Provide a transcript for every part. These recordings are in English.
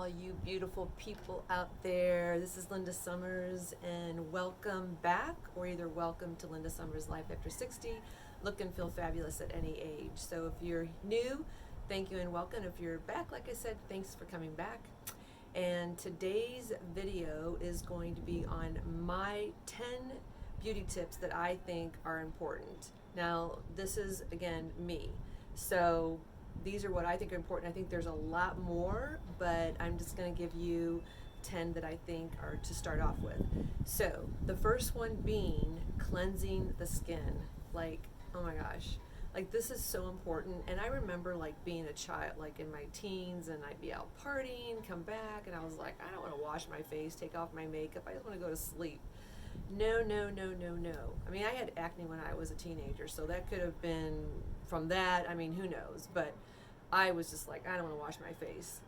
all you beautiful people out there. This is Linda Summers, and welcome back, or either welcome to Linda Summers Life After 60. Look and feel fabulous at any age. So if you're new, thank you and welcome. If you're back, like I said, thanks for coming back. And today's video is going to be on my 10 beauty tips that I think are important. Now, this is, again, me. So these are what I think are important. I think there's a lot more, but I'm just going to give you 10 that I think are to start off with. So the first one being cleansing the skin. Like, oh my gosh, like this is so important. And I remember like being a child, like in my teens, and I'd be out partying, come back, and I was like, I don't want to wash my face, take off my makeup, I just want to go to sleep. No, no, no, no, no. I mean, I had acne when I was a teenager, so that could have been from that. I mean, who knows? But I was just like, I don't want to wash my face.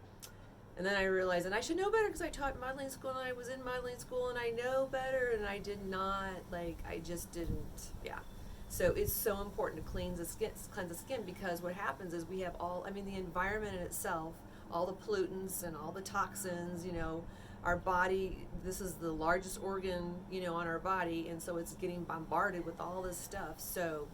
And then I realized, and I should know better because I taught modeling school and I was in modeling school and I know better, and I did not, like, I just didn't, yeah. So it's so important to cleanse the skin because what happens is we have all, I mean, the environment in itself, all the pollutants and all the toxins, you know, our body, this is the largest organ, you know, on our body, and so it's getting bombarded with all this stuff. So,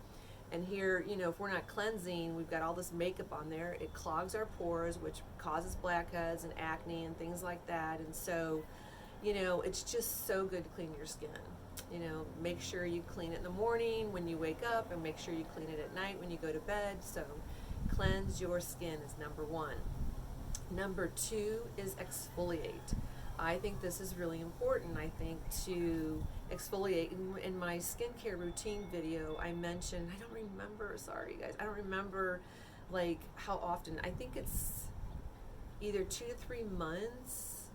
and here, you know, if we're not cleansing, we've got all this makeup on there, it clogs our pores, which causes blackheads and acne and things like that. And so, you know, it's just so good to clean your skin. You know, make sure you clean it in the morning when you wake up, and make sure you clean it at night when you go to bed. So cleanse your skin is number one. Number two is exfoliate. I think this is really important. I think to exfoliate, in my skincare routine video, I mentioned, I don't remember, sorry guys, I don't remember like how often. I think it's either 2 to 3 months,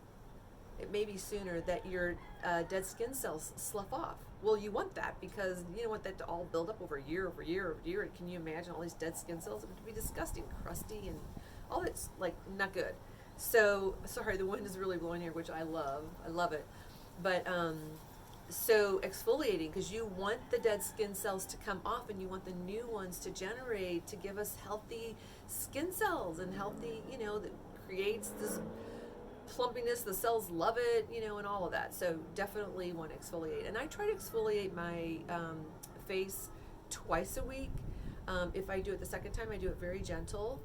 it may be sooner, that your dead skin cells slough off. Well, you want that because you don't want that to all build up over year over year over year. Can you imagine all these dead skin cells? It would be disgusting, crusty, and all that's like not good. So, sorry, the wind is really blowing here, which I love it. But, so exfoliating, because you want the dead skin cells to come off and you want the new ones to generate, to give us healthy skin cells and healthy, you know, that creates this plumpiness, the cells love it, you know, and all of that. So definitely want to exfoliate. And I try to exfoliate my face twice a week. If I do it the second time, I do it very gentle.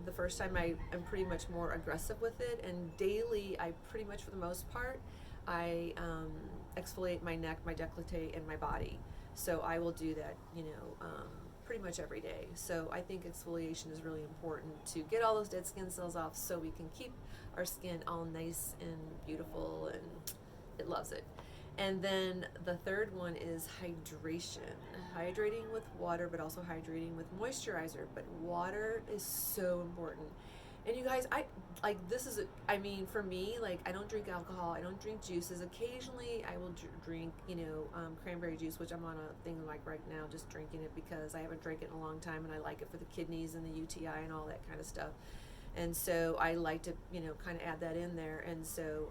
The first time I'm pretty much more aggressive with it, and daily I pretty much, for the most part, I exfoliate my neck, my décolleté, and my body. So I will do that, you know, pretty much every day. So I think exfoliation is really important to get all those dead skin cells off so we can keep our skin all nice and beautiful, and it loves it. And then the third one is hydration. Hydrating with water, but also hydrating with moisturizer. But water is so important. And you guys, I mean, for me, like, I don't drink alcohol, I don't drink juices. Occasionally, I will drink, you know, cranberry juice, which I'm on a thing like right now, just drinking it because I haven't drank it in a long time, and I like it for the kidneys and the UTI and all that kind of stuff. And so I like to, you know, kind of add that in there. And so,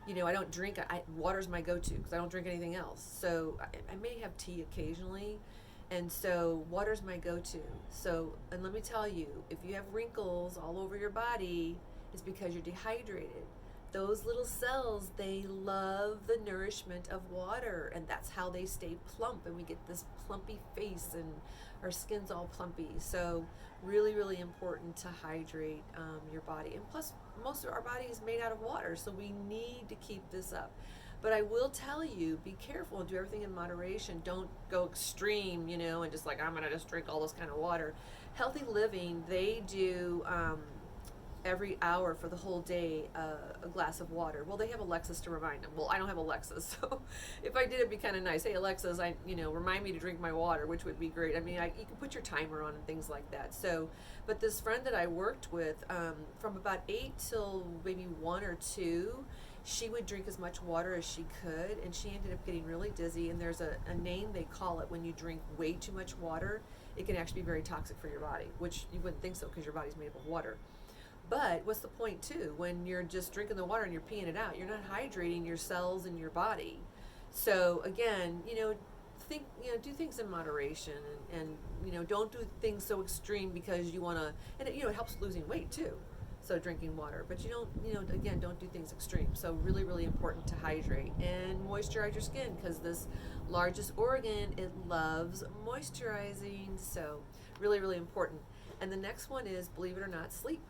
you know, I don't drink, water's my go-to because I don't drink anything else. So I may have tea occasionally, and so water's my go-to. So, and let me tell you, if you have wrinkles all over your body, it's because you're dehydrated. Those little cells, they love the nourishment of water, and that's how they stay plump, and we get this plumpy face, and our skin's all plumpy. So really, really important to hydrate your body. And plus, most of our body is made out of water, so we need to keep this up. But I will tell you, be careful and do everything in moderation. Don't go extreme, you know, and just like, I'm gonna just drink all this kind of water. Healthy Living, they do every hour for the whole day a glass of water. Well, they have Alexas to remind them. Well, I don't have Alexas, so if I did, it'd be kind of nice. Hey, Alexas, you know, remind me to drink my water, which would be great. I mean, you can put your timer on and things like that. So, but this friend that I worked with, from about 8 till maybe 1 or 2, she would drink as much water as she could, and she ended up getting really dizzy. And there's a name they call it when you drink way too much water. It can actually be very toxic for your body, which you wouldn't think so because your body's made up of water. But what's the point too? When you're just drinking the water and you're peeing it out, you're not hydrating your cells in your body. So again, you know, do things in moderation, and don't do things so extreme because you want to, and it helps losing weight too. So drinking water, but you don't, again, don't do things extreme. So really, really important to hydrate and moisturize your skin, because this largest organ, it loves moisturizing. So really, really important. And the next one is, believe it or not, sleep.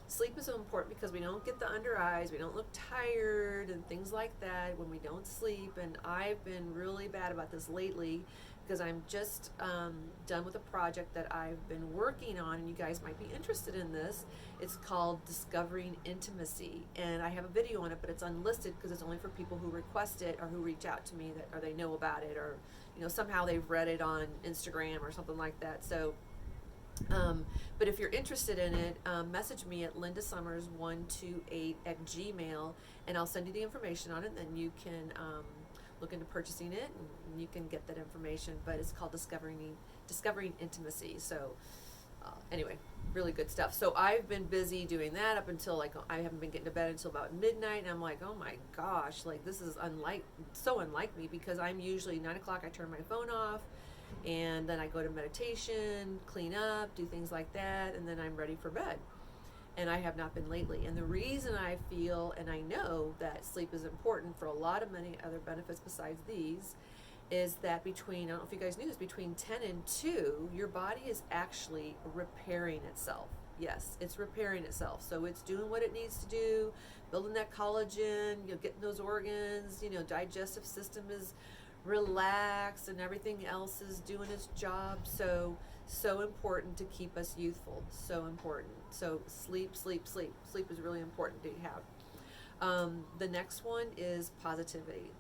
Sleep is so important because we don't get the under eyes, we don't look tired and things like that when we don't sleep. And I've been really bad about this lately, because I'm just done with a project that I've been working on, and you guys might be interested in this. It's called Discovering Intimacy, and I have a video on it, but it's unlisted because it's only for people who request it or who reach out to me, or they know about it, or somehow they've read it on Instagram or something like that. So but if you're interested in it, message me at lindaSummers128@gmail, and I'll send you the information on it, and then you can look into purchasing it, and you can get that information. But it's called Discovering Intimacy. So anyway, really good stuff. So I've been busy doing that up until, I haven't been getting to bed until about midnight, and I'm like, oh my gosh, this is so unlike me, because I'm usually 9 o'clock, I turn my phone off, and then I go to meditation, clean up, do things like that, and then I'm ready for bed. And I have not been lately. And the reason I feel, and I know that sleep is important for a lot of many other benefits besides these, is that I don't know if you guys knew this, between 10 and 2, your body is actually repairing itself. Yes, it's repairing itself. So it's doing what it needs to do, building that collagen, getting those organs, digestive system is relaxed, and everything else is doing its job. So important to keep us youthful. So important. So sleep is really important to have. The next one is positivity.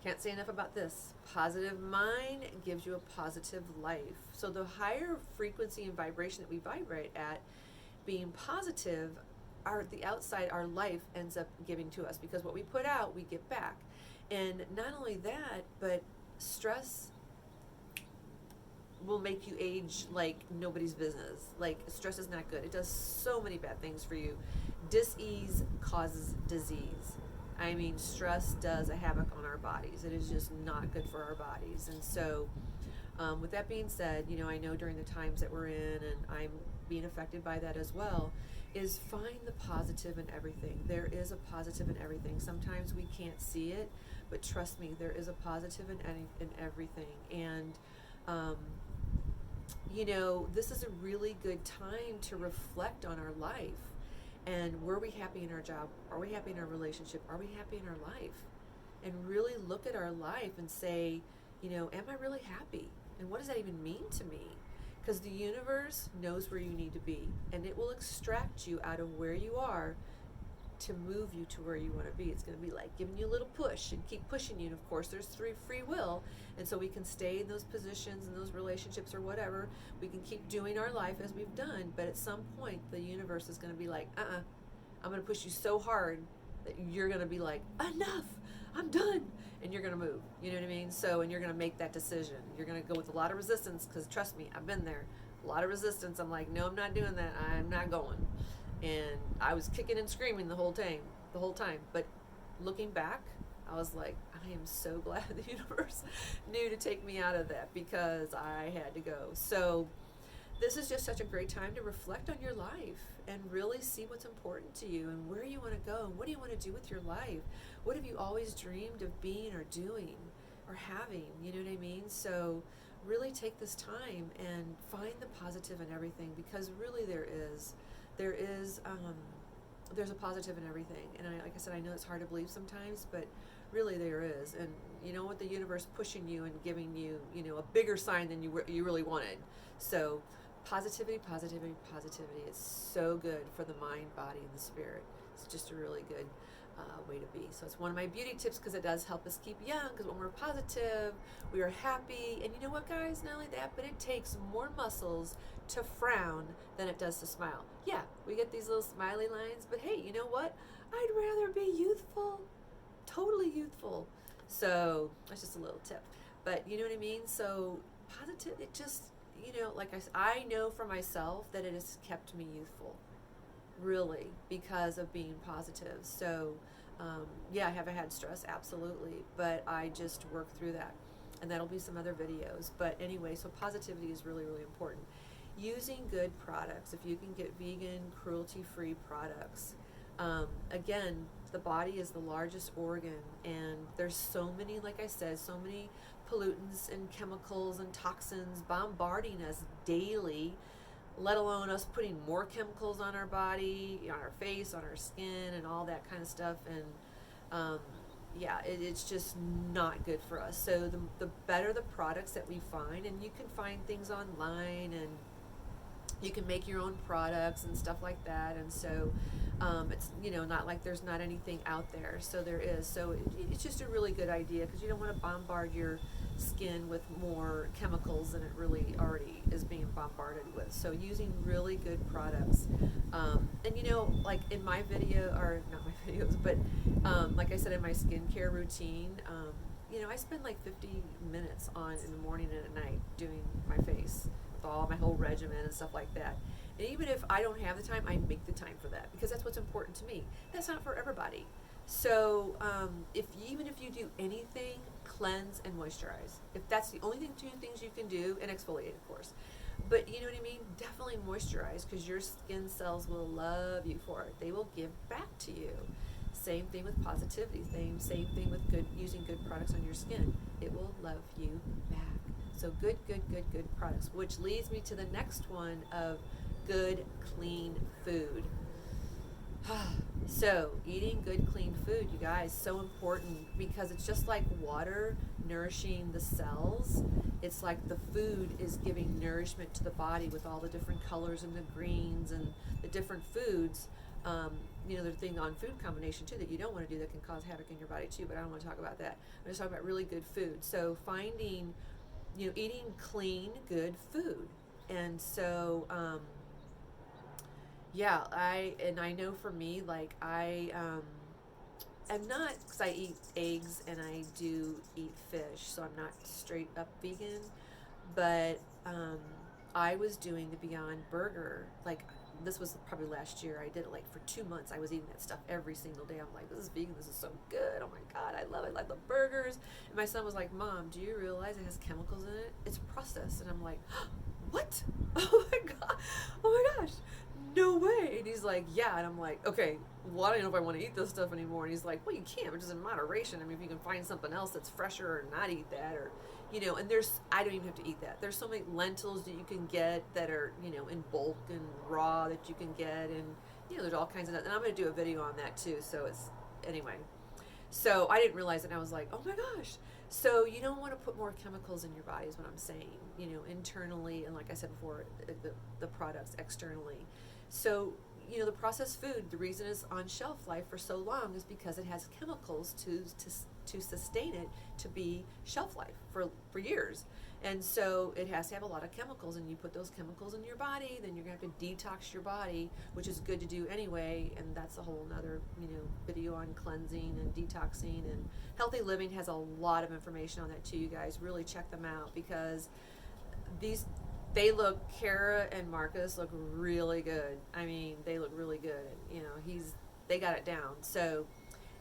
Can't say enough about this. Positive mind gives you a positive life. So the higher frequency and vibration that we vibrate at, being positive, the outside, our life ends up giving to us, because what we put out, we get back. And not only that, but stress will make you age like nobody's business. Stress is not good. It does so many bad things for you. Dis-ease causes disease. I mean, stress does a havoc on our bodies. It is just not good for our bodies. And so, with that being said, I know during the times that we're in, and I'm being affected by that as well, is find the positive in everything. There is a positive in everything. Sometimes we can't see it, but trust me, there is a positive in everything. And, this is a really good time to reflect on our life. And were we happy in our job? Are we happy in our relationship? Are we happy in our life? And really look at our life and say, am I really happy? And what does that even mean to me? Because the universe knows where you need to be, and it will extract you out of where you are to move you to where you want to be. It's going to be like giving you a little push and keep pushing you. And of course, there's free will, and so we can stay in those positions and those relationships or whatever. We can keep doing our life as we've done, but at some point, the universe is going to be like, I'm going to push you so hard that you're going to be like, enough, I'm done, and you're going to move. You know what I mean? So, and you're going to make that decision. You're going to go with a lot of resistance, because trust me, I've been there. A lot of resistance. I'm like, no, I'm not doing that. I'm not going. And I was kicking and screaming the whole time. But looking back, I was like, I am so glad the universe knew to take me out of that, because I had to go. So this is just such a great time to reflect on your life and really see what's important to you and where you want to go and what do you want to do with your life. What have you always dreamed of being or doing or having? You know what I mean? So really take this time and find the positive in everything, because really there's a positive in everything. And like I said, I know it's hard to believe sometimes, but really there is. And you know what, the universe pushing you and giving you, a bigger sign than you really wanted. So positivity. It's so good for the mind, body, and the spirit. It's just a really good way to be. So it's one of my beauty tips, because it does help us keep young, because when we're positive, we are happy. And you know what, guys, not only that, but it takes more muscles to frown than it does to smile. Yeah, we get these little smiley lines, but hey, you know what? I'd rather be youthful, totally youthful. So that's just a little tip. But you know what I mean? So positive, it just, like I know for myself that it has kept me youthful, really, because of being positive. So yeah, I haven't had stress, absolutely, but I just work through that. and that'll be some other videos. But anyway, so positivity is really, really important. Using good products, if you can get vegan, cruelty-free products. Again, the body is the largest organ, and there's so many, like I said, so many pollutants and chemicals and toxins bombarding us daily, let alone us putting more chemicals on our body, on our face, on our skin, and all that kind of stuff. And yeah, it's just not good for us. So the better the products that we find, and you can find things online, and you can make your own products and stuff like that. And so it's, not like there's not anything out there. So there is. So it's just a really good idea, because you don't want to bombard your skin with more chemicals than it really already is being bombarded with. So using really good products. And like in my video, or not my videos, but like I said, in my skincare routine, I spend like 50 minutes in the morning and at night doing my face, all my whole regimen and stuff like that. And even if I don't have the time, I make the time for that, because that's what's important to me. That's not for everybody. So even if you do anything, cleanse and moisturize. If that's the only two things you can do, and exfoliate, of course. But you know what I mean? Definitely moisturize, because your skin cells will love you for it. They will give back to you. Same thing with positivity. Same thing with using good products on your skin. It will love you back. So good products, which leads me to the next one of good, clean food. So eating good, clean food, you guys, so important, because it's just like water nourishing the cells. It's like the food is giving nourishment to the body with all the different colors and the greens and the different foods. The thing on food combination too that you don't want to do that can cause havoc in your body too, but I don't want to talk about that. I'm just talking about really good food. So finding, eating clean, good food. And so, I know for me, like I'm not, because I eat eggs and I do eat fish, so I'm not straight up vegan, but I was doing the Beyond Burger, like this was probably last year. I did it like for 2 months. I was eating that stuff every single day. I'm like, this is vegan, this is so good, oh my god, I love it, I love burgers. And my son was like, Mom, do you realize it has chemicals in it? It's processed. And I'm like, what? Oh my gosh, no way. And he's like, yeah. And I'm like, okay, well, I don't know if I want to eat this stuff anymore. And he's like, well, you can't, but just in moderation. I mean, if you can find something else that's fresher, or not eat that, or and I don't even have to eat that. There's so many lentils that you can get that are, in bulk and raw that you can get, and there's all kinds of that. And I'm going to do a video on that too. So anyway. So I didn't realize it, and I was like, oh my gosh. So you don't want to put more chemicals in your body is what I'm saying, internally, and like I said before, the products externally. So, the processed food, the reason it's on shelf life for so long is because it has chemicals to sustain it to be shelf life for years. And so it has to have a lot of chemicals, and you put those chemicals in your body, then you're going to have to detox your body, which is good to do anyway, and that's a whole nother, video on cleansing and detoxing. And Healthy Living has a lot of information on that too, you guys. Really check them out, because Kara and Marcus look really good. I mean, they look really good. They got it down. So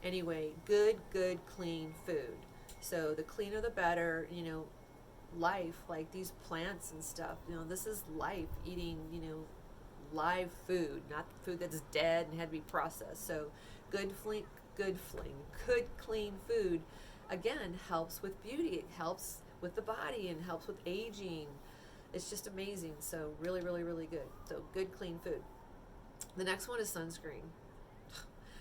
anyway, good, clean food. So the cleaner the better, life, like these plants and stuff, this is life, eating, live food, not food that's dead and had to be processed. So good, clean food, again, helps with beauty. It helps with the body and helps with aging. It's just amazing. So really, really good. So good, clean food. The next one is sunscreen.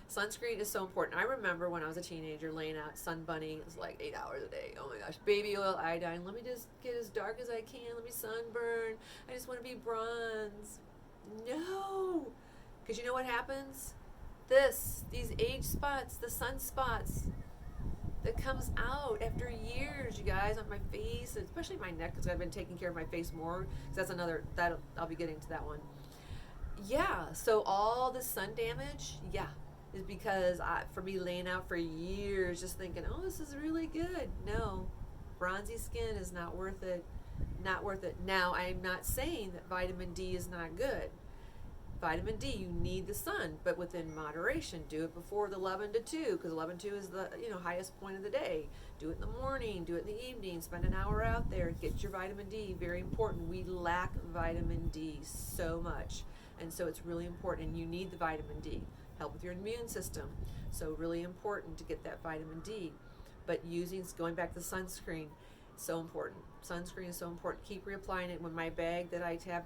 Sunscreen is so important. I remember when I was a teenager laying out Sun Bunny. It was like 8 hours a day. Oh my gosh. Baby oil, iodine. Let me just get as dark as I can. Let me sunburn. I just want to be bronze. No. Because you know what happens? These age spots, the sunspots that comes out after years, you guys, on my face, especially my neck, because I've been taking care of my face more, because I'll be getting to that one. Yeah, so all the sun damage, is because for me laying out for years just thinking, oh, this is really good. No, bronzy skin is not worth it. Not worth it. Now, I'm not saying that vitamin D is not good. vitamin D, you need the sun, but within moderation. Do it before the 11 to 2, because 11 to 2 is the highest point of the day. Do it in the morning, do it in the evening, spend an hour out there, get your vitamin D. Very important. We lack vitamin D so much, and so it's really important, and you need the vitamin D. Help with your immune system, so really important to get that vitamin D. But going back to sunscreen, so important. Sunscreen is so important. Keep reapplying it. When my bag that I have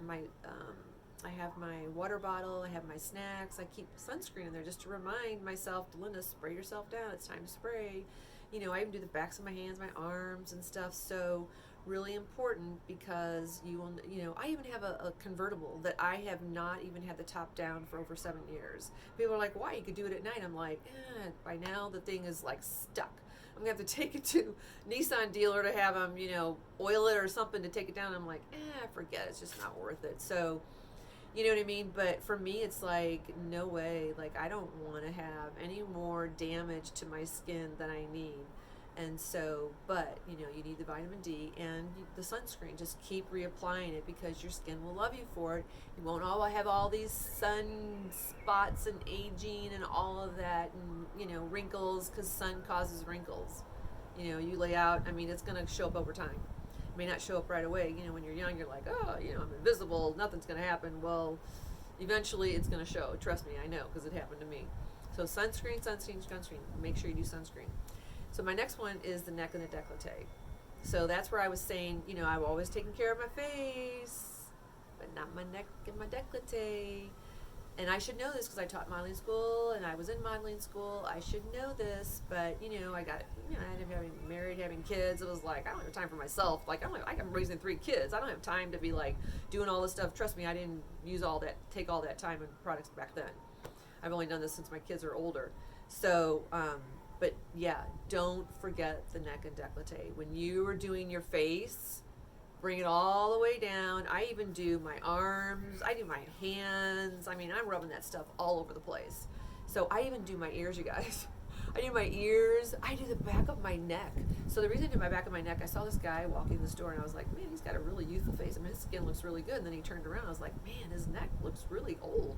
I have my water bottle, I have my snacks, I keep sunscreen in there just to remind myself, Linda, spray yourself down, it's time to spray. I even do the backs of my hands, my arms and stuff. So really important, because I even have a convertible that I have not even had the top down for over 7 years. People are like, why? You could do it at night. I'm like, by now the thing is like stuck. I'm gonna have to take it to Nissan dealer to have them, oil it or something to take it down. I'm like, forget it. It's just not worth it. So, you know what I mean? But for me, it's like, no way. Like, I don't want to have any more damage to my skin than I need. And so, but, you need the vitamin D and the sunscreen. Just keep reapplying it, because your skin will love you for it. You won't have all these sun spots and aging and all of that, and, wrinkles, because sun causes wrinkles. You lay out, it's going to show up over time. It may not show up right away. When you're young, you're like, oh, I'm invisible, nothing's going to happen. Well, eventually it's going to show. Trust me, I know, because it happened to me. So sunscreen. Make sure you do sunscreen. So my next one is the neck and the décolleté. So that's where I was saying, I've always taken care of my face, but not my neck and my décolleté. And I should know this because I taught modeling school and I was in modeling school. I should know this, but I got, I ended up getting married, having kids. It was like, I don't have time for myself. Like, I'm raising 3 kids. I don't have time to be like doing all this stuff. Trust me, I didn't take all that time in products back then. I've only done this since my kids are older. So, but yeah, don't forget the neck and décolleté. When you are doing your face, bring it all the way down. I even do my arms, I do my hands. I'm rubbing that stuff all over the place. So I even do my ears, you guys. I do my ears, I do the back of my neck. So the reason I do my back of my neck, I saw this guy walking in the store and I was like, man, he's got a really youthful face. His skin looks really good. And then he turned around, I was like, man, his neck looks really old.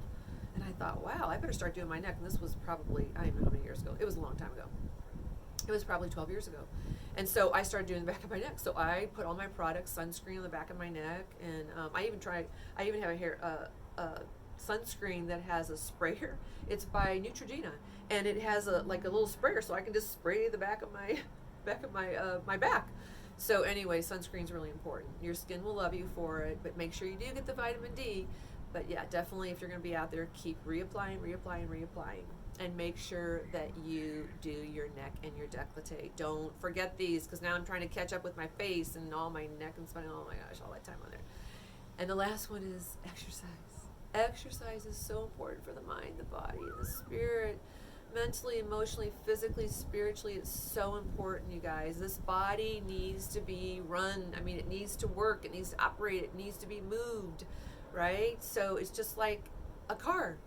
And I thought, wow, I better start doing my neck. And this was probably, I don't even know how many years ago. It was a long time ago. It was probably 12 years ago. And so I started doing the back of my neck. So I put all my products, sunscreen on the back of my neck. And I even have a sunscreen that has a sprayer. It's by Neutrogena. And it has a little sprayer, so I can just spray the back of my my back. So anyway, sunscreen's really important. Your skin will love you for it, but make sure you do get the vitamin D. But yeah, definitely, if you're going to be out there, keep reapplying, and make sure that you do your neck and your décolleté. Don't forget these, because now I'm trying to catch up with my face and all my neck and spending, oh my gosh, all that time on there. And the last one is exercise. Exercise is so important for the mind, the body, and the spirit. Mentally, emotionally, physically, spiritually, it's so important, you guys. This body needs to be run. It needs to work. It needs to operate. It needs to be moved, right? So it's just like a car.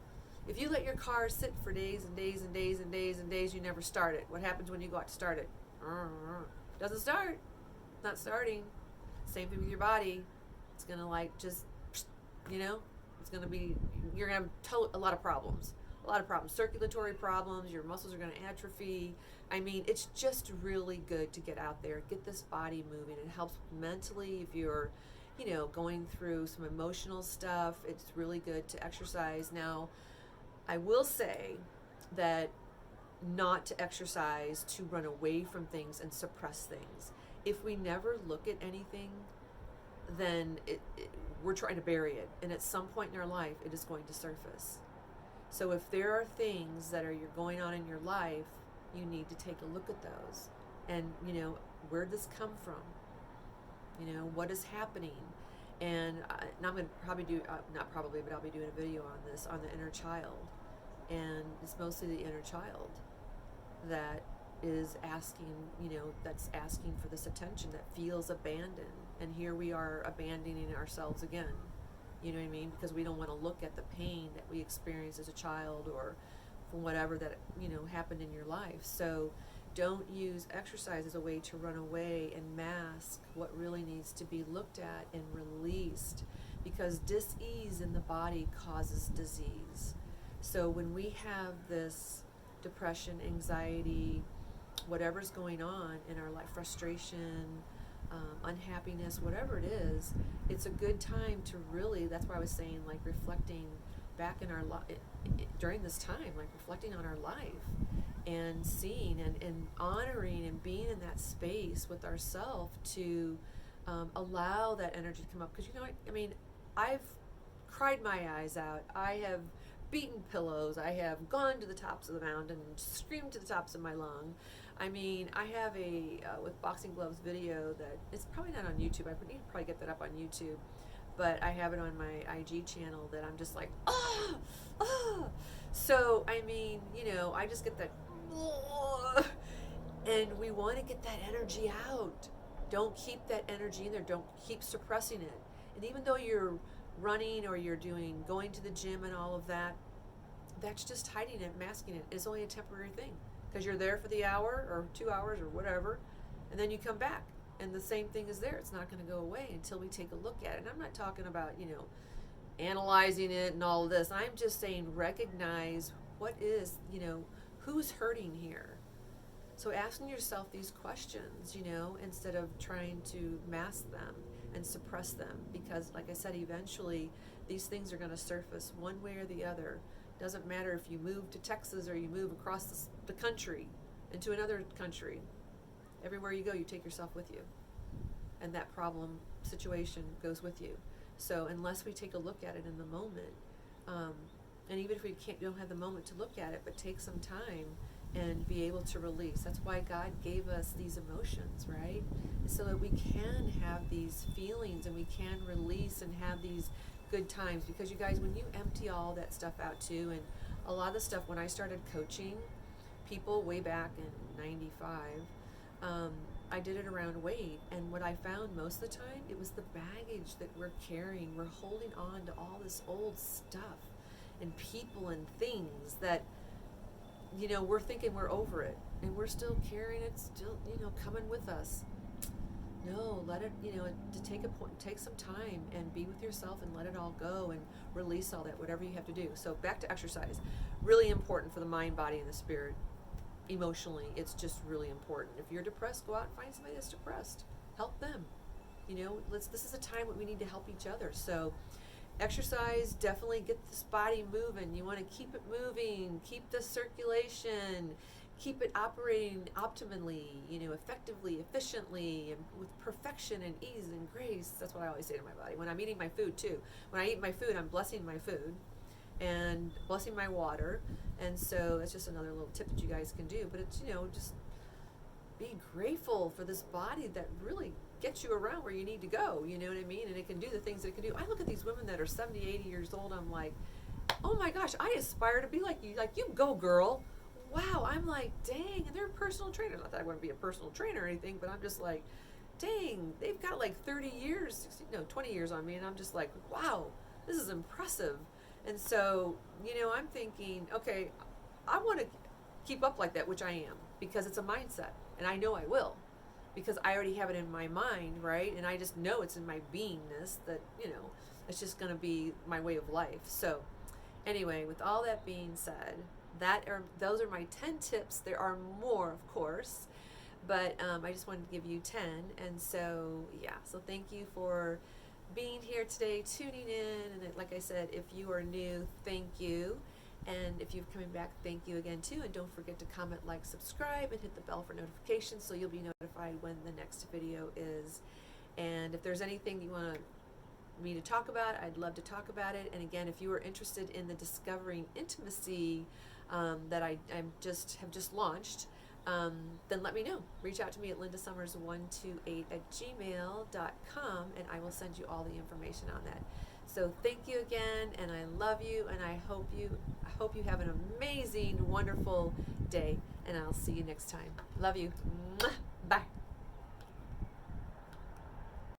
If you let your car sit for days and days and days and days and days, you never start it. What happens when you go out to start it? Doesn't start. Not starting. Same thing with your body. It's going to it's going to be, you're going to have a lot of problems. Circulatory problems, your muscles are going to atrophy. It's just really good to get out there, get this body moving. It helps mentally if you're, going through some emotional stuff. It's really good to exercise. Now, I will say that not to exercise to run away from things and suppress things. If we never look at anything, then we're trying to bury it. And at some point in our life, it is going to surface. So if there are things that are going on in your life, you need to take a look at those. And, where did this come from? What is happening? And I'm going to probably do, not probably, but I'll be doing a video on this, on the inner child. And it's mostly the inner child that is asking, that's asking for this attention, that feels abandoned. And here we are abandoning ourselves again. You know what I mean? Because we don't want to look at the pain that we experienced as a child or from whatever that, happened in your life. So don't use exercise as a way to run away and mask what really needs to be looked at and released. because dis-ease in the body causes disease. So when we have this depression, anxiety, whatever's going on in our life, frustration, unhappiness, whatever it is, it's a good time to really, that's why I was saying, like, reflecting back in our life, during this time, like reflecting on our life and seeing and honoring and being in that space with ourselves to allow that energy to come up. Because, you know, I mean, I've cried my eyes out. I have beaten pillows. I have gone to the tops of the mountain and screamed to the tops of my lung. I mean, I have a with boxing gloves video that it's probably not on YouTube. I need to probably get that up on YouTube, but I have it on my IG channel that I'm just like, ah, ah. So I mean, you know, I just get that, and we want to get that energy out. Don't keep that energy in there. Don't keep suppressing it. And even though you're running or you're going to the gym and all of that, that's just hiding it, masking it. It's only a temporary thing, because you're there for the hour or 2 hours or whatever, and then you come back and the same thing is there. It's not going to go away until we take a look at it. And I'm not talking about, you know, analyzing it and all of this. I'm just saying recognize what is, you know, who's hurting here. So asking yourself these questions, you know, instead of trying to mask them and suppress them, because like I said, eventually these things are going to surface one way or the other. Doesn't matter if you move to Texas or you move across the country into another country. Everywhere you go, you take yourself with you, and that problem situation goes with you. So unless we take a look at it in the moment, and even if we don't have the moment to look at it, but take some time and be able to release. That's why God gave us these emotions, right? So that we can have these feelings and we can release and have these good times. Because you guys, when you empty all that stuff out too, and a lot of the stuff, when I started coaching people way back in 95, I did it around weight, and what I found most of the time, it was the baggage that we're carrying. We're holding on to all this old stuff and people and things that, you know, we're thinking we're over it, and we're still carrying it, still, you know, coming with us. No, let it, you know, to take some time and be with yourself and let it all go and release all that, whatever you have to do. So back to exercise, really important for the mind, body, and the spirit. Emotionally, it's just really important. If you're depressed, go out and find somebody that's depressed. Help them. You know, this is a time when we need to help each other. So exercise, definitely get this body moving. You want to keep it moving, keep the circulation, keep it operating optimally, you know, effectively, efficiently, and with perfection and ease and grace. That's what I always say to my body. When I'm eating my food too. When I eat my food, I'm blessing my food and blessing my water. And so it's just another little tip that you guys can do. But it's, you know, just be grateful for this body that really gets you around where you need to go, you know what I mean? And it can do the things that it can do. I look at these women that are 70, 80 years old, I'm like, oh my gosh, I aspire to be like you go girl. Wow, I'm like, dang, and they're a personal trainer. Not that I want to be a personal trainer or anything, but I'm just like, dang, they've got like 30 years, 20 years on me, and I'm just like, wow, this is impressive. And so, you know, I'm thinking, okay, I want to keep up like that, which I am, because it's a mindset, and I know I will, because I already have it in my mind, right? And I just know it's in my beingness that, you know, it's just going to be my way of life. So anyway, with all that being said, those are my 10 tips. There are more, of course, but I just wanted to give you 10. And so, yeah, so thank you for being here today, tuning in. And like I said, if you are new, thank you. And if you're coming back, thank you again too. And don't forget to comment, like, subscribe, and hit the bell for notifications so you'll be notified when the next video is. And if there's anything you want me to talk about, I'd love to talk about it. And again, if you are interested in the Discovering Intimacy that I have just launched, then let me know. Reach out to me at lindasummers128@gmail.com, and I will send you all the information on that. So thank you again, and I love you, and I hope you have an amazing, wonderful day, and I'll see you next time. Love you. Mwah.